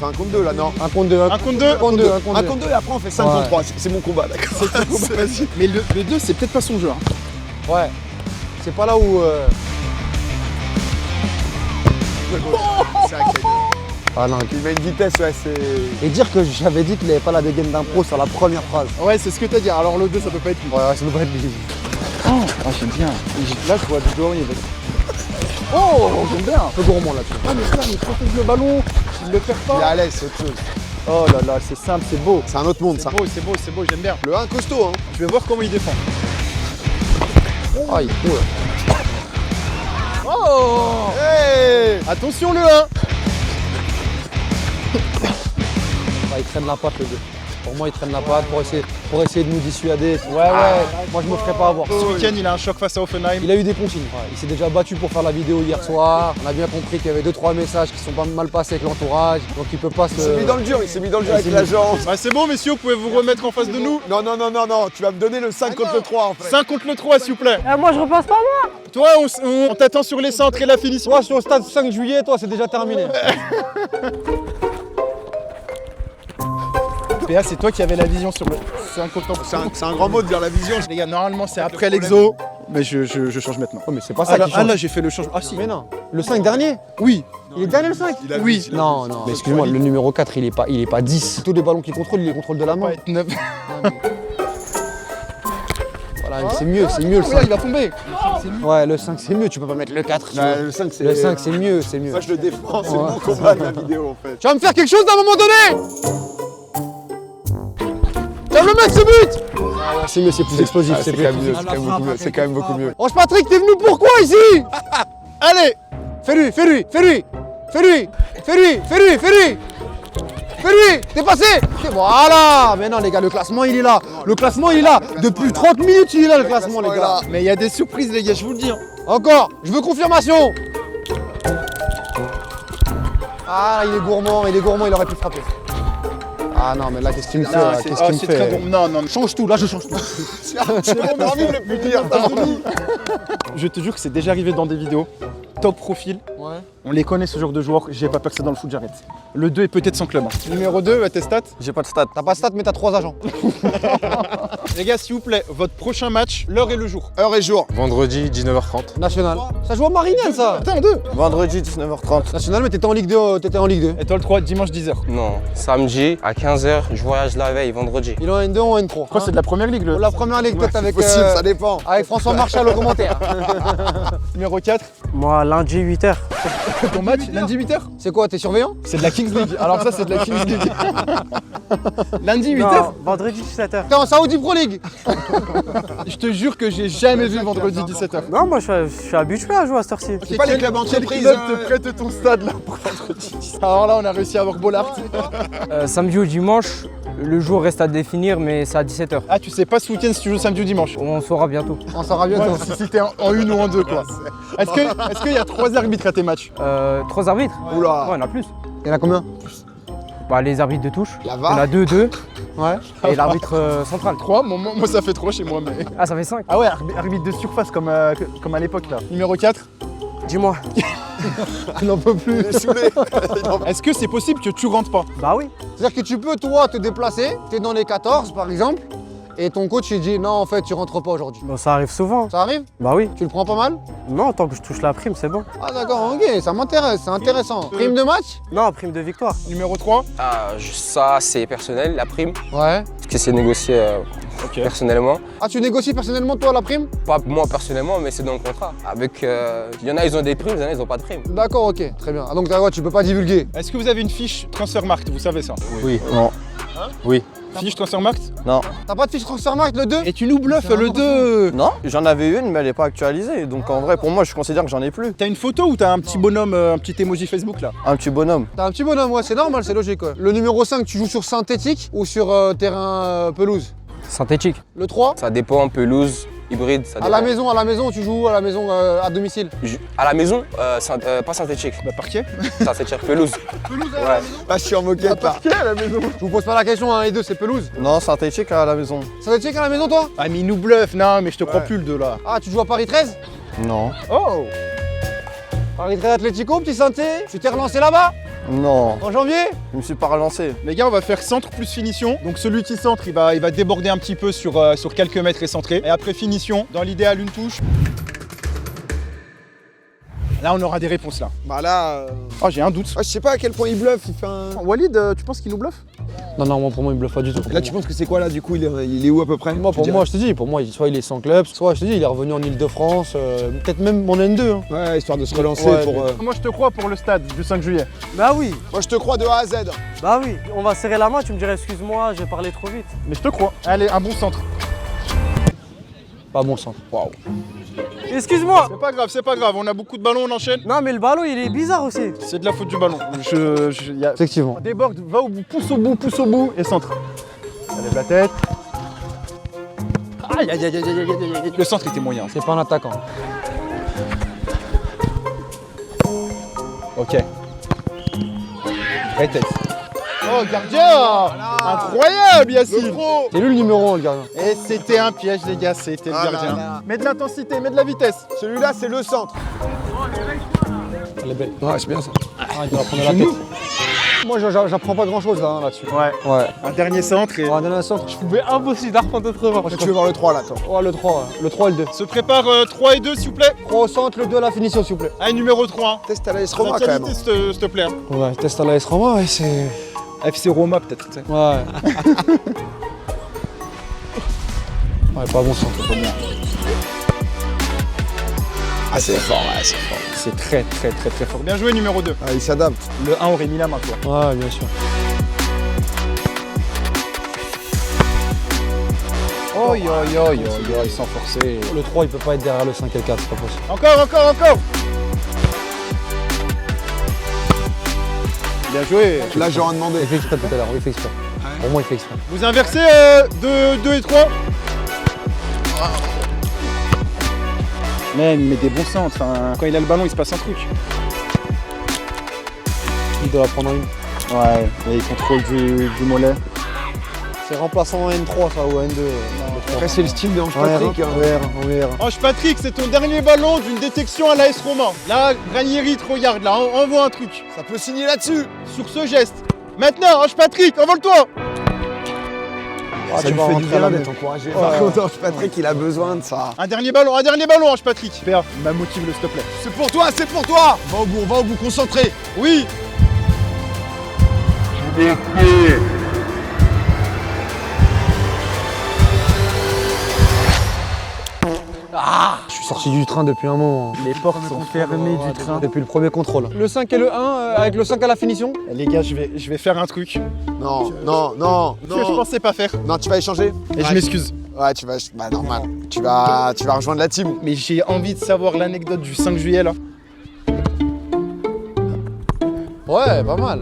un contre 2 là, non. Un contre deux. Un contre deux. Un contre deux. Un contre 2 et après on fait 5 contre 3. C'est mon combat, d'accord. Vas-y. Mais le 2, c'est peut-être pas son jeu. Hein. Ouais. C'est pas là où. C'est un cadeau. Ah non. Il met une vitesse, ouais, c'est. Et dire que j'avais dit qu'il n'avait pas la dégaine d'un pro sur la première phrase. Ouais, c'est ce que t'as dit. Alors le 2, ça peut pas être lui. Ouais, ça doit pas être lui. Oh, j'aime bien. Là, je vois du dos au niveau. Oh, j'aime bien. Un peu gourmand là-dessus. Ah, mais ça, il protège le ballon. Il le perd Il est pas. à l'aise, c'est autre chose. Oh là là, c'est simple, c'est beau. C'est un autre monde, C'est ça. beau, j'aime bien. Le 1 costaud, hein. Je vais voir comment il défend. Aïe, oh là. Oh, Hey. attention le 1. Bah, il traîne la patte le 2. Pour moi, il traîne la patte pour essayer de nous dissuader. Ouais. Moi, je me ferais pas avoir. Ce week-end, il a un choc face à Offenheim. Il a eu des consignes. Ouais, il s'est déjà battu pour faire la vidéo hier soir. On a bien compris qu'il y avait 2-3 messages qui sont pas mal passés avec l'entourage. Donc il peut pas se. Il s'est mis dans le dur, avec s'est l'agence. Bah, c'est bon, messieurs, vous pouvez vous remettre en face de nous. Non, tu vas me donner le 5 contre le 3 en fait. 5 contre le 3, s'il vous plaît. Moi je repasse pas moi. Toi, on t'attend sur les centres et la finition. Toi, sur le stade 5 juillet, toi, c'est déjà terminé. PA, c'est toi qui avais la vision sur le 5 contre le 3. C'est un grand mot de dire la vision. Les gars, normalement, c'est après l'exo. Mais je change maintenant. Oh, mais c'est pas ça qui Ah change. là, j'ai fait le changement. Ah si. Mais non. Le 5 dernier. Oui. Il est dernier le 5. Oui. Non. Mais excuse-moi, le numéro 4, il est pas 10. Tous les ballons qu'il contrôle, il les contrôle de la main. Ouais, 9. Voilà, c'est mieux le 5. Il va tomber. Ouais, le 5, c'est mieux. Tu peux pas mettre le 4. tu vois. Le 5, c'est. Le 5, c'est mieux. Moi, je le défends, c'est mon combat de la vidéo en fait. Tu vas me faire quelque chose à un moment donné. Tu vas me le mettre ce but. C'est mieux, c'est plus explosif. C'est quand même mieux, c'est quand même beaucoup mieux. Roche Patrick, t'es venu pourquoi ici? Allez. Fais-lui, t'es passé. Voilà. Mais non les gars, le classement il est là. Depuis 30 minutes il est là le classement les gars. Mais il y a des surprises, les gars, je vous le dis. Hein. Encore, je veux confirmation. Ah, il est gourmand, il aurait pu frapper. Ah non, mais là, qu'est-ce qu'il me fait là? Qu'est-ce qu'il me c'est très fait? bon. Non. Change tout, là, je change tout. C'est mon envie de le plus dire. Je te jure que c'est déjà arrivé dans des vidéos. Top profil. Ouais. On les connaît ce genre de joueurs. J'ai pas peur que ça dans le foot, j'arrête. Le 2 est peut-être son club. Hein. Numéro 2, tes stats. J'ai pas de stats. T'as pas de stats, mais t'as 3 agents. Les gars, s'il vous plaît, votre prochain match, l'heure et le jour. Heure et jour. Vendredi 19h30. National. Ça joue au Marinel, ça. Attends, 2. Vendredi 19h30. National, mais t'étais en Ligue 2. Et toi, le 3, dimanche 10h. Non, samedi à 15h, je voyage la veille, vendredi. Il est en N2 ou en N3. Quoi, c'est de la première ligue, le La première ligue, peut-être avec, Possible, ça dépend. avec François Marchal au commentaire. numéro 4. Moi lundi 8h. Ton match, lundi 8h. C'est quoi, t'es surveillant? C'est de la Kings League. Alors ça, c'est de la Kings League. Lundi 8h. Non, vendredi 17h. T'es en Saudi Pro League. Je te jure que j'ai jamais vu vendredi 17h. Non, moi je suis habitué à jouer à cette heure-ci. C'est pas les clubs Quel entreprises. club te prête ton stade là pour vendredi 17h? Alors là, on a réussi à avoir Bollard. Samedi ou dimanche, le jour reste à définir, mais c'est à 17h. Ah, tu sais pas ce week-end si tu joues samedi ou dimanche. On saura bientôt. On saura bientôt. Si c'était en une ou en deux, quoi. Est-ce qu'il y a 3 arbitres à tes matchs? 3 arbitres? Oula. Ouais, il y en a plus. Il y en a combien? Bah, les arbitres de touche. La Il y en a VAR. 2. Ouais. Et l'arbitre central. 3, moi ça fait 3 chez moi. Mais... Ah, ça fait 5. Ah ouais, arbitre de surface comme à l'époque là. Numéro 4. Dis-moi. Il n'en peut plus. Il est saoulé. Est-ce que c'est possible que tu rentres pas? Bah oui. C'est-à-dire que tu peux, toi, te déplacer, t'es dans les 14 par exemple, et ton coach il dit non, en fait, tu rentres pas aujourd'hui. Bon, ça arrive souvent. Ça arrive? Bah oui. Tu le prends pas mal? Non, tant que je touche la prime, c'est bon. Ah d'accord, ok, ça m'intéresse, c'est intéressant. Prime de match? Non, prime de victoire. Numéro 3. Ah, ça c'est personnel, la prime, Ouais. parce que c'est négocié personnellement. Ah, tu négocies personnellement toi la prime? Pas moi personnellement, mais c'est dans le contrat. Avec, il y en a ils ont des primes, il y en a ils ont pas de primes. D'accord, ok, très bien. Ah, donc ouais, tu peux pas divulguer. Est-ce que vous avez une fiche Transfermarkt? Vous savez ça? Oui. Non. Oui. Fiche Transfermarkt? Non. T'as pas de fiche Transfermarkt le 2? Et tu nous bluffes le 2. Non, j'en avais une, mais elle est pas actualisée. Donc en vrai, pour moi, je considère que j'en ai plus. T'as une photo ou t'as un petit bonhomme, un petit emoji Facebook là? Un petit bonhomme. T'as un petit bonhomme, ouais, c'est normal, c'est logique. Ouais. Le numéro 5, tu joues sur synthétique ou sur terrain pelouse? Synthétique. Le 3? Ça dépend, pelouse, hybride, ça À dépend. la maison, tu joues où à la maison à domicile? À la maison, pas synthétique. Bah parquet. Synthétique, pelouse. Pelouse Ouais. Ah, je suis en moquette là. à la maison. Je vous pose pas la question, 1 et 2, c'est pelouse. Non, synthétique à la maison. Synthétique à la maison, toi? Ah mais il nous bluffe, non mais je te crois plus le 2 là. Ah, tu joues à Paris 13? Non. Oh. Paris 13 Atlético, petit synthé. Tu t'es relancé là-bas Non. en janvier? Je me suis pas relancé. Les gars, on va faire centre plus finition. Donc celui qui centre, il va déborder un petit peu sur quelques mètres et centrer. Et après finition, dans l'idéal une touche. Là, on aura des réponses là. Bah là, Oh, j'ai un doute. je sais pas à quel point il bluffe, il fait un... Walid, tu penses qu'il nous bluffe? Non, moi, pour moi, il me bluffe pas du tout. Là, tu penses que c'est quoi là du coup, il est où à peu près? Moi, pour moi, je te dis, soit il est sans club, soit je te dis, il est revenu en Ile-de-France, peut-être même en N2. Hein. Ouais, histoire de se relancer Ouais, pour... Moi, je te crois pour le stade du 5 juillet. Bah oui, Moi je te crois de A à Z. bah oui. On va serrer la main, tu me dirais excuse-moi, j'ai parlé trop vite. Mais je te crois. Allez, un bon centre. Pas bon sens. Excuse-moi. C'est pas grave, on a beaucoup de ballons, on enchaîne. Non mais le ballon il est bizarre aussi. C'est de la faute du ballon. Effectivement. Déborde, va au bout, pousse au bout et centre. Lève la tête. Aïe aïe aïe aïe aïe aïe aïe. Le centre était moyen. C'est pas un attaquant. Ok. Vraie tête. Oh gardien, incroyable Yassine. C'est lui le numéro 1, le gardien. Et c'était un piège les gars, c'était le Ah là gardien. là. Mets de l'intensité, mets de la vitesse. Celui-là c'est le centre. Elle est belle. Ouais, c'est bien ça. Ah, il doit prendre la tête. Moi, j'apprends pas grand-chose là, là-dessus. Ouais. Ouais. Un dernier centre et On va donner un centre. Je pouvais impossible d'apprendre autrement. Tu veux voir le 3 là, toi? Ouais, le 3, le 3 et le 2. se prépare 3 et 2 s'il vous plaît. 3 au centre, le 2 à la finition, s'il vous plaît. Allez, numéro 3. Test à la S La Roma quand même. qualité s'il te plaît. Ouais, test à la S Roma, ouais, c'est. FC Roma peut-être. tu sais. Ouais. Ouais, pas bon centre. Ah c'est fort, ouais, c'est fort. C'est très très très très fort. Bien joué numéro 2. Ah, il s'adapte. Le 1 aurait mis la main toi. Ouais, bien sûr. Oh yo yo yo yo, ils sont forcés. Le 3, il peut pas être derrière le 5 et le 4, c'est pas possible. Encore. Bien joué. Là j'aurais demandé. Il fait exprès tout à l'heure, il fait exprès. Pour moi, il fait exprès. Vous inversez 2 et 3. Mais il met des bons centres. Enfin, quand il a le ballon, il se passe un truc. Il doit la prendre en une. Ouais, et il contrôle du mollet. C'est remplaçant en N3, ça, ou en N2. Après c'est le style de Ange Ouais, Patrick. hein. ouais. Ange Patrick, c'est ton dernier ballon d'une détection à l'AS Roma. Là, Ranieri te regarde, là, envoie un truc. Ça peut signer là-dessus. Sur ce geste. Maintenant, Ange Patrick, envole-toi. Ça lui fait du bien d'être encouragé. Par contre, Ange Patrick, il a besoin de ça. Un dernier ballon, Ange Patrick. Super, motive-le, s'il te plaît. C'est pour toi, c'est pour toi. Va au bout, concentré. Oui. Je suis sorti du train depuis un moment. Les portes sont fermées du train. Depuis le premier contrôle. Le 5 et le 1, avec le 5 à la finition. Les gars, je vais faire un truc Non. que je pensais pas faire. Non, tu vas échanger. Et je m'excuse. Ouais, tu vas. Bah normal. Tu vas rejoindre la team. Mais j'ai envie de savoir l'anecdote du 5 juillet là. Ouais, pas mal.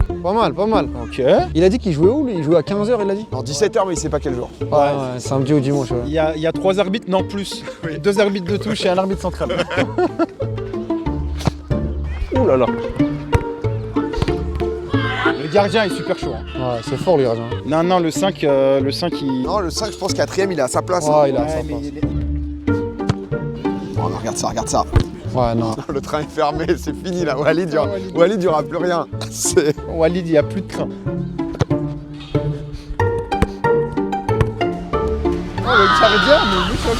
Ok. Il a dit qu'il jouait où, lui? Il jouait à 15h, il a dit? Non, 17h, mais il sait pas quel jour. Ouais, samedi ou dimanche. Ouais. Il y a 3 arbitres, non plus. 2 arbitres de touche et un arbitre central. Ouh là là. Le gardien est super chaud. Hein. Ouais, c'est fort, le gardien. Non, le 5, il... Non, le 5, je pense 4ème, il est à sa place. Ouais, hein. il a Ouais, sa mais place. Oh, regarde ça. Ouais, non. Le train est fermé, c'est fini là. Walid, il y aura plus rien. C'est. Walid, il n'y a plus de train. Oh, le gardien, mais il nous choque.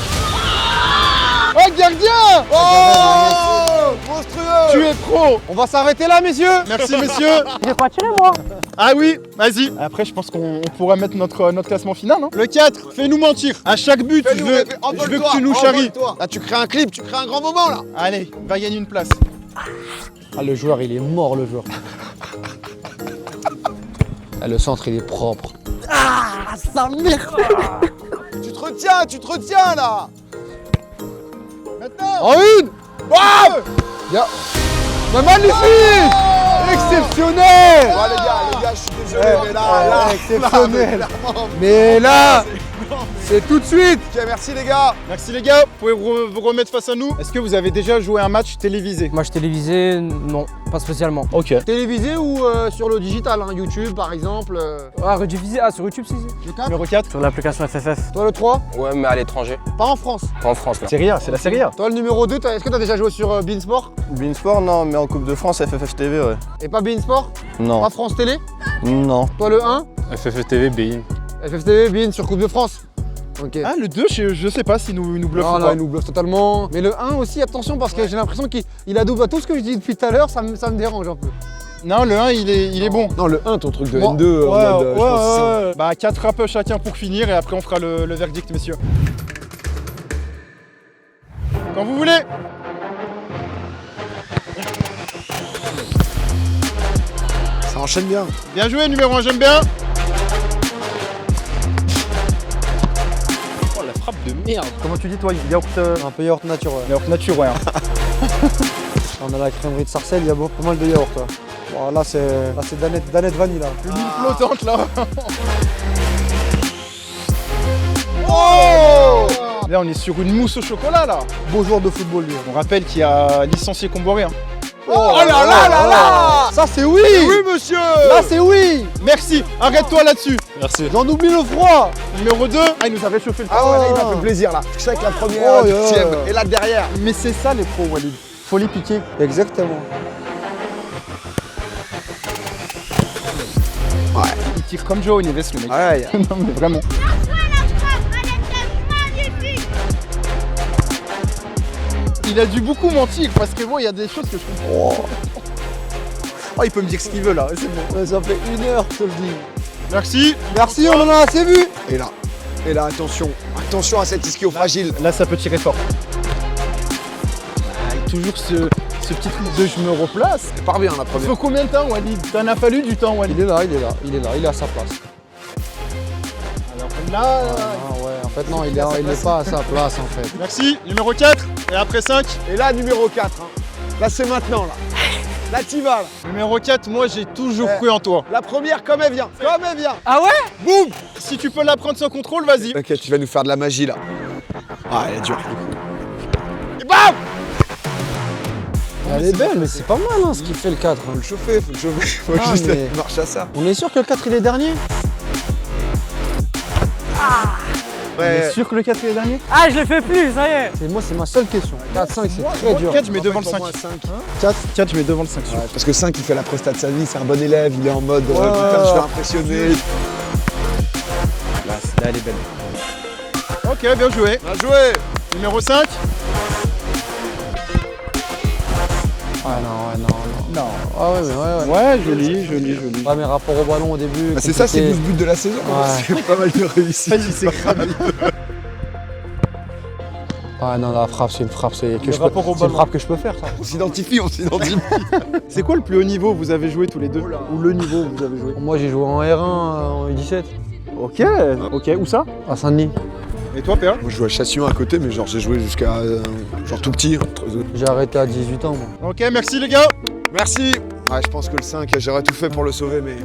Oh, gardien! Oh monstrueux. Tu es pro! On va s'arrêter là, messieurs. Merci, messieurs! J'ai pas tiré moi. Ah oui, vas-y. Après, je pense qu'on pourra mettre notre classement final, non? Le 4, fais-nous mentir. À chaque but, je veux que tu nous charries. Là, tu crées un clip, tu crées un grand moment là. Allez, va gagner une place. Ah, le joueur, il est mort, le joueur. Ah, le centre, il est propre. Tu te retiens là. Maintenant. En une. Bam. Mais magnifique. Exceptionnel. Les gars, je suis désolé, mais là, exceptionnel. Mais là, c'est tout de suite. Ok, merci les gars. Merci les gars, vous pouvez vous remettre face à nous. Est-ce que vous avez déjà joué un match télévisé? Match télévisé, non, pas spécialement. Ok. Télévisé ou sur le digital, hein, YouTube par exemple. Ah, rediffusé, sur YouTube, si. Le 4. Numéro 4. Sur l'application FFF. Toi le 3. Ouais, mais à l'étranger. Pas en France. Pas en France, là. Serie A, c'est la Serie A. Toi le numéro 2, est-ce que t'as déjà joué sur Beansport? Beansport, non, mais en Coupe de France, FFF TV, ouais. Et pas Beansport? Non. Pas France Télé? Non. Toi le 1? FFTV, Bein. FFTV, Bean sur Coupe de France. Ok. Ah, le 2, je sais pas s'il nous bluffe Non, ou non, pas. il nous bluffe totalement. Mais le 1 aussi, attention, parce que j'ai l'impression qu'il adoube à tout ce que je dis depuis tout à l'heure, ça me dérange un peu. Non, le 1, il est bon. Non, le 1, ton truc de Bon, N2. en mode, je pense que c'est ça. ouais. Bah, 4 rappels chacun pour finir et après on fera le verdict, messieurs. Quand vous voulez. Ça enchaîne bien. Bien joué, numéro 1, j'aime bien. Oh, la frappe de merde. Comment tu dis, toi, yaourt, Un peu yaourt nature, ouais. yaourt nature, ouais. On a la crèmerie de Sarcelles, il y a beaucoup mal de yaourt. Ouais. Bon, là, c'est Danette vanille, là. Une île flottante, là. Oh. Là, on est sur une mousse au chocolat, là. Beau joueur de football, lui. On rappelle qu'il a licencié Comboré. Hein. Oh là là là là. Ça, c'est oui. Oui, monsieur. Là, c'est oui. Merci, arrête-toi là-dessus. Merci. J'en oublie le froid. Numéro 2, il nous a réchauffé le Ah temps. ouais, là, il m'a fait plaisir là. Je sais que la première, Oh, la yeah. deuxième et là derrière. Mais c'est ça les pros, Walid. Faut les piquer. Exactement. Il tire comme Joe Neves, le mec. Ouais. Non, mais vraiment. Il a dû beaucoup mentir parce que bon, il y a des choses que je comprends. Oh, il peut me dire ce qu'il veut là, c'est bon. Ouais, ça fait 1 heure que je te le dis. Merci. Merci, on en a assez vu. Et là, attention à cet ischio fragile. Là, ça peut tirer fort. Ah, toujours ce petit truc de je me replace. Ça part bien la Il première. faut combien de temps, Walid? T'en as fallu du temps, Walid. Il est là, il est à sa place. Alors là, Ah ouais, en fait non, il est pas à sa place en fait. merci. Numéro 4. Et après 5. Et là, numéro 4. Hein. Là, c'est maintenant là. Là, t'y vas là. Numéro 4, moi, j'ai toujours cru en toi. La première, comme elle vient. Comme elle vient. Ah ouais? Boum. Si tu peux la prendre sans contrôle, vas-y. Ok, tu vas nous faire de la magie là. Ah, elle est dure. Et bam! Elle est belle, mais c'est pas mal hein, ce qu'il fait le 4. Faut le chauffer, faut Ah, juste mais- marche à ça. On est sûr que le 4 il est dernier? On est sûr que le 4 est le dernier? Ah, je le fais plus, ça y est. C'est ma seule question. 4, 5 c'est très dur. 4, je mets devant le 5. 4, je mets devant le 5. Ouais, parce que 5, il fait la presta de sa vie, c'est un bon élève, il est en mode putain, je vais impressionner. Là, elle est belle. Ok, bien joué. Bien joué. Numéro 5. Ah non. Non. Ah ouais, mais ouais. Ouais, joli. Ouais, mais rapport au ballon au début. Bah, c'est ça, c'est 12 buts de la saison. Ouais. C'est pas mal de réussite. Il s'est cramé. Ah non, la frappe, c'est une frappe, c'est Le rapport au une ballon. frappe que je peux faire ça. On s'identifie. C'est quoi le plus haut niveau que vous avez joué tous les deux? Ou le niveau que vous avez joué? Moi j'ai joué en R1 en U17 Ok, où ça? à Saint-Denis. Et toi, PA? Moi, je joue à Chassion à côté, mais genre, j'ai joué jusqu'à genre tout petit. J'ai arrêté à 18 ans moi. Ok, merci les gars. Merci. Ouais, je pense que le 5, j'aurais tout fait pour le sauver, mais.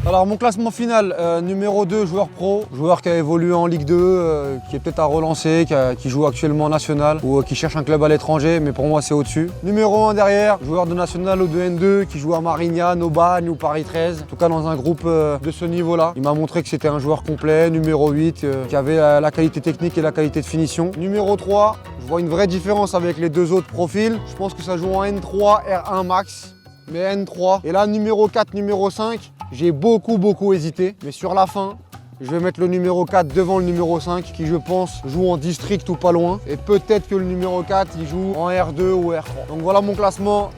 Alors mon classement final, numéro 2, joueur pro, joueur qui a évolué en Ligue 2, qui est peut-être à relancer, qui joue actuellement en national ou qui cherche un club à l'étranger, mais pour moi c'est au-dessus. Numéro 1 derrière, joueur de national ou de N2 qui joue à Marignane, Aubagne ou Paris 13, en tout cas dans un groupe de ce niveau-là. Il m'a montré que c'était un joueur complet, numéro 8, qui avait la qualité technique et la qualité de finition. Numéro 3, je vois une vraie différence avec les deux autres profils. Je pense que ça joue en N3, R1 max. Mais N3. Et là, numéro 4, numéro 5, j'ai beaucoup hésité. Mais sur la fin, je vais mettre le numéro 4 devant le numéro 5 qui, je pense, joue en district ou pas loin. Et peut-être que le numéro 4, il joue en R2 ou R3. Donc voilà mon classement.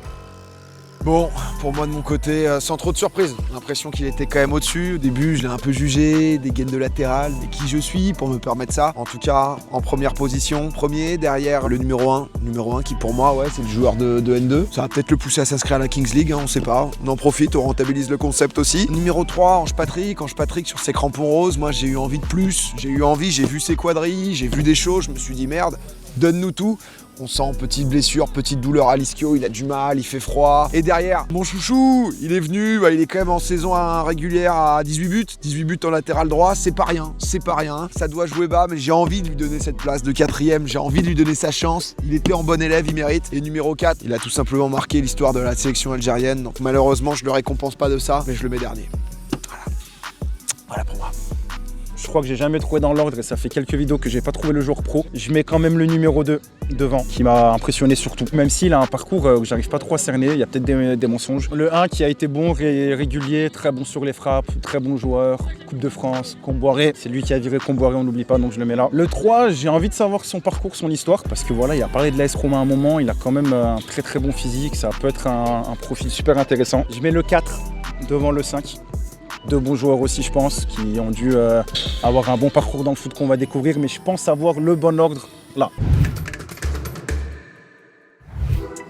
Bon, pour moi de mon côté, sans trop de surprise. J'ai l'impression qu'il était quand même au-dessus. Au début, je l'ai un peu jugé, des gaines de latéral, mais qui je suis pour me permettre ça. En tout cas, en première position, premier, derrière le numéro 1. Numéro 1 qui pour moi, ouais, c'est le joueur de N2. Ça va peut-être le pousser à s'inscrire à la Kings League, hein, on sait pas. On en profite, on rentabilise le concept aussi. Numéro 3, Ange Patrick sur ses crampons roses. Moi, j'ai eu envie de plus. J'ai vu ses quadrilles, j'ai vu des choses, je me suis dit merde, donne-nous tout. On sent petite blessure, petite douleur à l'ischio, il a du mal, il fait froid. Et derrière, mon chouchou, il est venu, il est quand même en saison régulière à 18 buts. 18 buts en latéral droit, c'est pas rien. Ça doit jouer bas, mais j'ai envie de lui donner cette place de 4ème, j'ai envie de lui donner sa chance. Il était en bon élève, il mérite. Et numéro 4, il a tout simplement marqué l'histoire de la sélection algérienne. Donc malheureusement, je le récompense pas de ça, mais je le mets dernier. Voilà pour moi. Je crois que j'ai jamais trouvé dans l'ordre et ça fait quelques vidéos que j'ai pas trouvé le joueur pro. Je mets quand même le numéro 2 devant, qui m'a impressionné surtout. Même s'il a un parcours que j'arrive pas trop à cerner, il y a peut-être des mensonges. Le 1 qui a été bon, régulier, très bon sur les frappes, très bon joueur, Coupe de France, Comboiré, c'est lui qui a viré Comboiré, on n'oublie pas, donc je le mets là. Le 3, j'ai envie de savoir son parcours, son histoire, parce que voilà, il a parlé de l'AS Roma à un moment, il a quand même un très très bon physique, ça peut être un profil super intéressant. Je mets le 4 devant le 5. Deux bons joueurs aussi, je pense, qui ont dû avoir un bon parcours dans le foot qu'on va découvrir, mais je pense avoir le bon ordre là.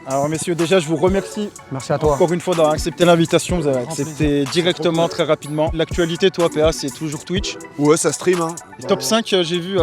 Alors messieurs, déjà je vous remercie. Merci à toi. Encore une fois d'avoir accepté l'invitation, vous avez accepté directement, très rapidement. L'actualité, toi PA, c'est toujours Twitch. Ouais, ça stream, hein. Top 5, j'ai vu,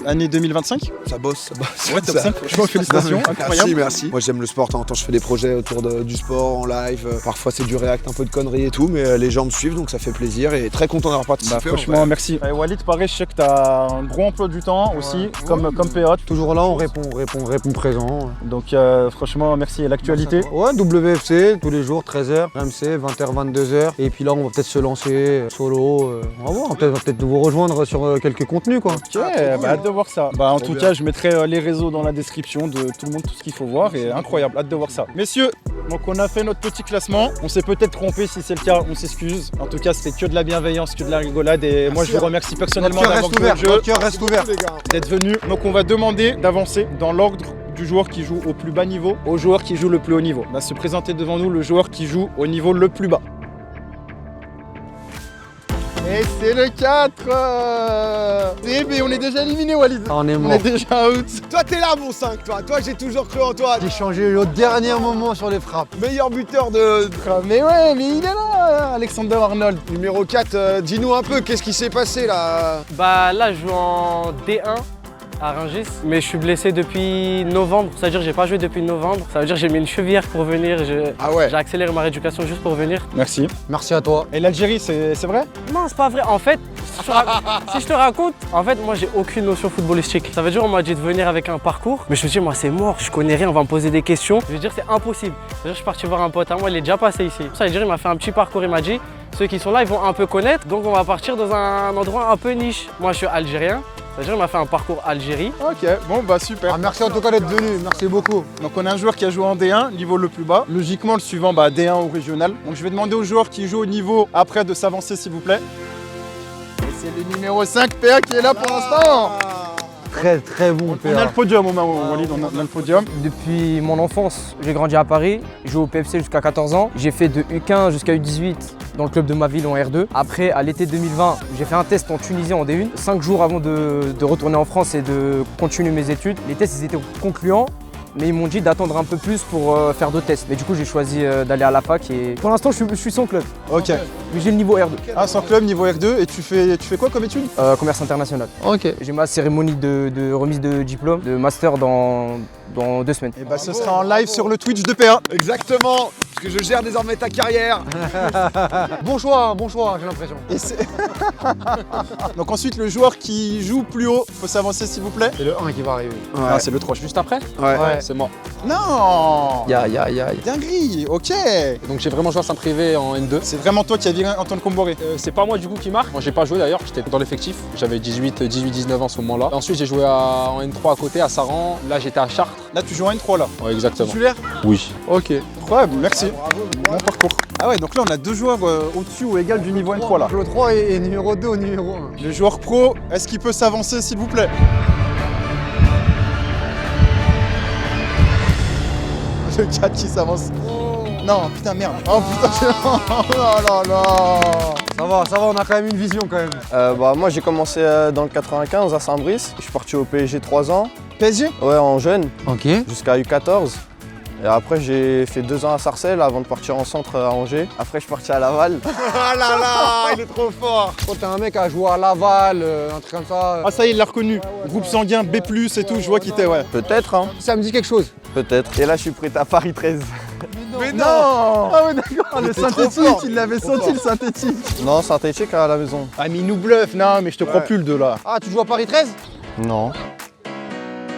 année 2025. Ça bosse. Ouais, top 5, franchement, félicitations, incroyable. Merci. Moi j'aime le sport, de temps en temps je fais des projets autour du sport, en live. Parfois c'est du react, un peu de conneries et tout, mais les gens me suivent donc ça fait plaisir et très content d'avoir participé. Franchement, merci. Et Walid, pareil, je sais que tu as un gros emploi du temps aussi, comme PA. Toujours là, on répond présent. Donc franchement, merci. Et l'actualité? Ouais, WFC, tous les jours, 13h, RMC, 20h, 22h. Et puis là, on va peut-être se lancer solo. On va voir, on va peut-être vous rejoindre sur quelques contenus, quoi. Ok, hâte de voir ça. En tout cas, je mettrai les réseaux dans la description de tout le monde, tout ce qu'il faut voir. Et incroyable, hâte de voir ça. Messieurs, donc on a fait notre petit classement. On s'est peut-être trompé, si c'est le cas, on s'excuse. En tout cas, c'était que de la bienveillance, que de la rigolade. Et moi, je vous remercie personnellement d'avoir joué le jeu. Notre cœur reste ouvert. D'être venu. Donc on va demander d'avancer dans l'ordre du joueur qui joue au plus bas niveau au joueur qui joue le plus haut niveau. On va se présenter devant nous le joueur qui joue au niveau le plus bas. Et c'est le 4. Mais on est déjà éliminé, Walid. On est mort. On est déjà out. Toi t'es là mon 5, toi j'ai toujours cru en toi. J'ai changé au dernier moment sur les frappes. Meilleur buteur de... Mais ouais, mais il est là, Alexander Arnold. Numéro 4, dis-nous un peu, qu'est-ce qui s'est passé là? Bah là, je joue en D1 à Rungis, mais je suis blessé depuis novembre. Ça veut dire que j'ai pas joué depuis novembre. Ça veut dire que j'ai mis une chevillère pour venir. Ah ouais. J'ai accéléré ma rééducation juste pour venir. Merci. Merci à toi. Et l'Algérie, c'est vrai? Non, c'est pas vrai. En fait, si je te raconte, en fait, moi j'ai aucune notion footballistique. Ça veut dire on m'a dit de venir avec un parcours, mais je me dis moi c'est mort, je connais rien, on va me poser des questions. Je veux dire c'est impossible. C'est-à-dire je suis parti voir un pote à moi, il est déjà passé ici. Ça veut dire il m'a fait un petit parcours, il m'a dit ceux qui sont là ils vont un peu connaître, donc on va partir dans un endroit un peu niche. Moi je suis algérien. C'est-à-dire qu'il m'a fait un parcours Algérie. Ok, bon bah super. Merci en tout cas d'être venu, merci beaucoup. Donc on a un joueur qui a joué en D1, niveau le plus bas. Logiquement le suivant, D1 ou régional. Donc je vais demander au joueur qui joue au niveau après de s'avancer s'il vous plaît. Et c'est le numéro 5, PA qui est là pour l'instant. Très bon. On a le podium, Walid, on a le podium. Depuis mon enfance, j'ai grandi à Paris, j'ai joué au PFC jusqu'à 14 ans. J'ai fait de U15 jusqu'à U18 dans le club de ma ville en R2. Après, à l'été 2020, j'ai fait un test en Tunisie en D1. 5 jours avant de retourner en France et de continuer mes études. Les tests ils étaient concluants, mais ils m'ont dit d'attendre un peu plus pour faire d'autres tests. Mais du coup, j'ai choisi d'aller à la fac et pour l'instant, je suis sans club. Ok. Mais j'ai le niveau R2. Ah, sans club, niveau R2. Et tu fais quoi comme étude? Commerce international. Ok. J'ai ma cérémonie de remise de diplôme, de master dans 2 semaines. Et ce sera en live sur le Twitch de PA. Exactement, parce que je gère désormais ta carrière. Bon choix, j'ai l'impression. Et donc ensuite, le joueur qui joue plus haut, faut s'avancer s'il vous plaît. C'est le 1 qui va arriver. Ah, c'est le 3. Juste après? Ouais. C'est moi. Non. Ya. Dinguerie, ok. Donc j'ai vraiment joué à Saint-Privé en N2. C'est vraiment toi qui as viré Antoine Comboiré. C'est pas moi du coup qui marque. Moi j'ai pas joué d'ailleurs, j'étais dans l'effectif. J'avais 18-19 ans à ce moment-là. Ensuite j'ai joué en N3 à côté, à Saran. Là j'étais à Chartres. Là tu joues en N3 là. Ouais exactement. Titulaire? Oui. Ok. Incroyable, merci. Bon parcours. Ah ouais, donc là on a 2 joueurs au-dessus ou égal du niveau N3 là. Le 3 et numéro 2 au numéro 1. Le joueur pro, est-ce qu'il peut s'avancer s'il vous plaît? Le 4 qui s'avance. Non, putain, merde. Oh putain, oh là là. Ça va, on a quand même une vision quand même. Moi j'ai commencé dans le 95 à Saint-Brice. Je suis parti au PSG 3 ans. PSG? Ouais, en jeune, Ok. jusqu'à U14. Et après j'ai fait 2 ans à Sarcelles avant de partir en centre à Angers. Après je suis parti à Laval. Ah là là, il est trop fort. Quand t'es un mec à jouer à Laval, un truc comme ça. Ah, ça y est, il l'a reconnu. Groupe sanguin, B+, et tout, je vois qui t'es, ouais. Peut-être, hein. Ça me dit quelque chose. Peut-être. Et là je suis prêt à Paris 13. Mais non. Ah ouais, d'accord, le t'es trop synthétique, fort. il l'avait senti, le synthétique. Non, Saint-Étienne à la maison. Ah, mais il nous bluffe, non, mais je te crois plus, le 2 là. Ah, tu joues à Paris 13? Non.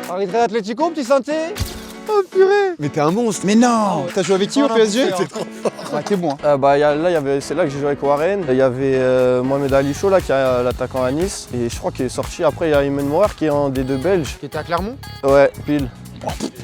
Paris 13 Atlético, petit synthé? Oh purée. Mais t'es un monstre. Mais non. T'as joué avec qui au PSG? T'es trop fort. Ah, t'es bon. C'est là que j'ai joué avec Warren. Il y avait Mohamed Ali Chaud là, qui est l'attaquant à Nice. Et je crois qu'il est sorti. Après, il y a Imen Mourer qui est un des 2 Belges. Qui était à Clermont? Ouais, pile.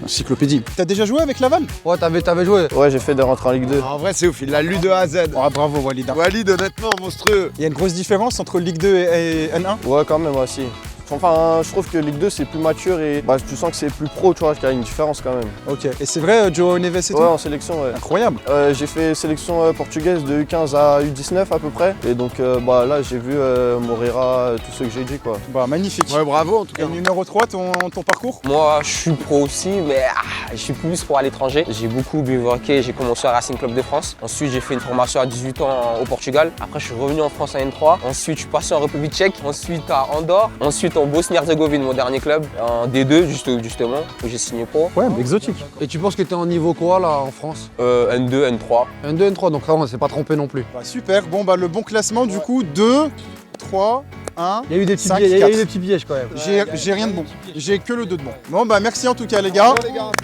Encyclopédie. T'as déjà joué avec Laval? Ouais, t'avais joué. Ouais, j'ai fait des rentrées en Ligue 2. En vrai, c'est ouf, il l'a lu de A à Z. Ah, bravo, Walid. Walid, honnêtement, monstrueux. Il y a une grosse différence entre Ligue 2 et N1? Ouais, quand même, aussi. Enfin, je trouve que Ligue 2 c'est plus mature et tu sens que c'est plus pro, tu vois, qu'il y a une différence quand même. Ok. Et c'est vrai, João Neves et tout? Ouais, en sélection, ouais. Incroyable. J'ai fait sélection portugaise de U15 à U19 à peu près. Et donc là, j'ai vu Moreira, tous ceux que j'ai dit, quoi. Bah, magnifique. Ouais, bravo en tout cas. Et numéro 3, ton parcours? Moi, je suis pro aussi, mais je suis plus pour à l'étranger. J'ai beaucoup bivouaqué, j'ai commencé à Racing Club de France. Ensuite, j'ai fait une formation à 18 ans au Portugal. Après, je suis revenu en France à N3. Ensuite, je suis passé en République tchèque. Ensuite, à Andorre. Ensuite, en Bosnie-Herzégovine, mon dernier club, en D2, justement, où j'ai signé pro. Ouais, mais exotique. Et tu penses que t'es en niveau quoi là en France? N2, N3. N2, N3, donc ça, on s'est pas trompé non plus. Bah, super. Bon, bah, le bon classement, du coup, 2, 3, 1. Il y a eu des petits 5, pièges, il y a eu 4. des petits pièges quand même. J'ai rien de bon. J'ai que le 2 de bon. Bon, bah, merci en tout cas, les gars.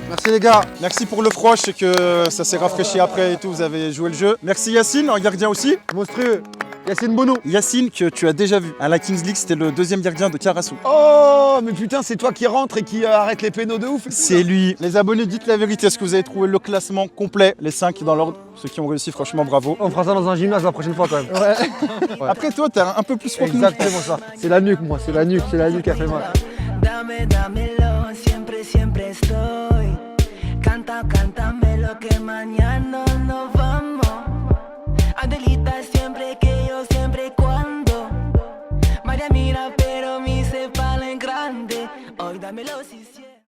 Merci les gars. Merci pour le froid, je sais que ça s'est rafraîchi après et tout, vous avez joué le jeu. Merci Yacine, un gardien aussi. Monstrueux. Yacine Bono. Yacine, que tu as déjà vu à la Kings League, c'était le 2e gardien de Carassou. Oh, mais putain, c'est toi qui rentre et qui arrête les pénaux de ouf. C'est lui. Les abonnés, dites la vérité. Est-ce que vous avez trouvé le classement complet, les 5 dans l'ordre? Ceux qui ont réussi, franchement, bravo. On fera ça dans un gymnase la prochaine fois quand même. Ouais. Après, toi, t'as un peu plus froid que nous. Exactement ça. C'est la nuque moi, c'est la nuque qui a fait mal. Dámelo, siempre estoy. Cántame lo que mañana nos vamos. Adelita siempre que yo, siempre cuando. María mira, pero mi se en grande. Hoy dámelo si